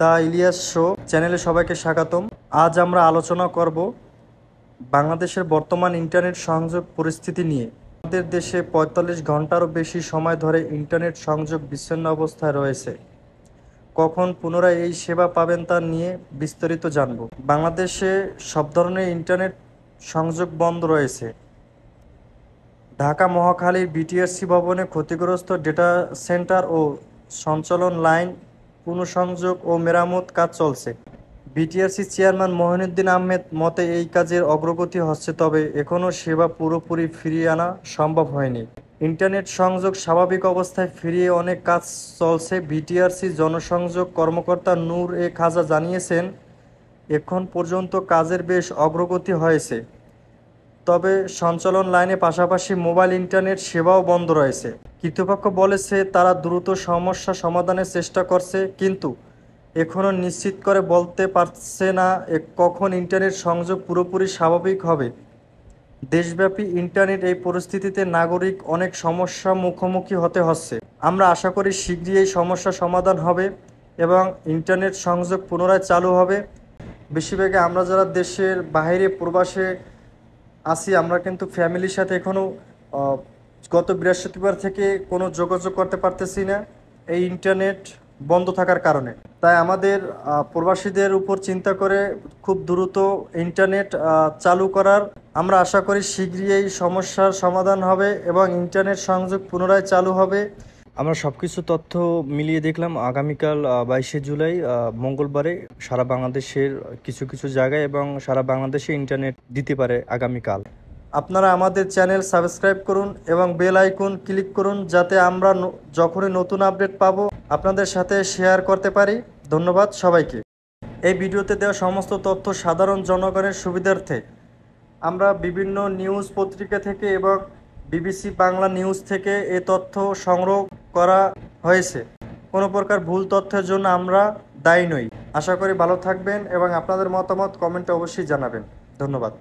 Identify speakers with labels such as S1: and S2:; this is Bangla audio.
S1: দ্য ইলিয়াস শো চ্যানেলে সবাইকে স্বাগতম। আজ আমরা আলোচনা করব বাংলাদেশের বর্তমান ইন্টারনেট সংযোগ পরিস্থিতি নিয়ে। আমাদের দেশে ৪৫ ঘন্টারও বেশি সময় ধরে ইন্টারনেট সংযোগ বিচ্ছিন্ন অবস্থায় রয়েছে। কখন পুনরায় এই সেবা পাবেন তা নিয়ে বিস্তারিত জানব। বাংলাদেশে সব ধরনের ইন্টারনেট সংযোগ বন্ধ রয়েছে। ঢাকা মহাখালীর বিটিআরসি ভবনে ক্ষতিগ্রস্ত ডেটা সেন্টার ও সঞ্চালন লাইন পুনঃসংযোগ ও মেরামত কাজ চলছে। বিটিআরসি চেয়ারম্যান মঈনুদ্দিন আহমেদ মতে এই কাজের অগ্রগতি হচ্ছে, তবে এখনও সেবা পুরোপুরি ফিরিয়ে আনা সম্ভব হয়নি। ইন্টারনেট সংযোগ স্বাভাবিক অবস্থায় ফিরিয়ে অনেক কাজ চলছে। বিটিআরসি জনসংযোগ কর্মকর্তা নূর এ খাজা জানিয়েছেন, এখন পর্যন্ত কাজের বেশ অগ্রগতি হয়েছে, তবে সঞ্চালন লাইনের পাশাপাশি মোবাইল ইন্টারনেট সেবাও বন্ধ রয়েছে। কর্তৃপক্ষ বলেছে তারা দ্রুত সমস্যা সমাধানের চেষ্টা করছে, কিন্তু এখনও নিশ্চিত করে বলতে পারছে না কখন ইন্টারনেট সংযোগ পুরোপুরি স্বাভাবিক হবে। দেশব্যাপী ইন্টারনেট এই পরিস্থিতিতে নাগরিক অনেক সমস্যা মুখোমুখি হতে হচ্ছে। আমরা আশা করি শীঘ্রই এই সমস্যা সমাধান হবে এবং ইন্টারনেট সংযোগ পুনরায় চালু হবে। বেশিরভাগে আমরা যারা দেশের বাইরে প্রবাসে আছি, আমরা কিন্তু ফ্যামিলির সাথে এখনও গত বৃহস্পতিবার থেকে কোনো যোগাযোগ করতে পারতেছি না এই ইন্টারনেট বন্ধ থাকার কারণে। তাই আমাদের প্রবাসীদের উপর চিন্তা করে খুব দ্রুত ইন্টারনেট চালু করার আমরা আশা করি শীঘ্রই এই সমস্যার সমাধান হবে এবং ইন্টারনেট সংযোগ পুনরায় চালু হবে। আমরা সব কিছু তথ্য মিলিয়ে দেখলাম, আগামীকাল 22শে জুলাই মঙ্গলবারে সারা বাংলাদেশের কিছু কিছু জায়গায় এবং সারা বাংলাদেশে ইন্টারনেট দিতে পারে আগামীকাল। আপনারা আমাদের চ্যানেল সাবস্ক্রাইব করুন এবং বেল আইকন ক্লিক করুন, যাতে আমরা যখনই নতুন আপডেট পাবো আপনাদের সাথে শেয়ার করতে পারি। ধন্যবাদ সবাইকে। এই ভিডিওতে দেওয়া সমস্ত তথ্য সাধারণ জনগণের সুবিধার্থে। আমরা বিভিন্ন নিউজ পত্রিকা থেকে এবং বিবিসি বাংলা নিউজ থেকে এই তথ্য সংগ্রহ করা হয়েছে। কোনো প্রকার ভুল তথ্যের জন্য আমরা দায়ী নই। আশা করি ভালো থাকবেন এবং আপনাদের মতামত কমেন্টে অবশ্যই জানাবেন। ধন্যবাদ।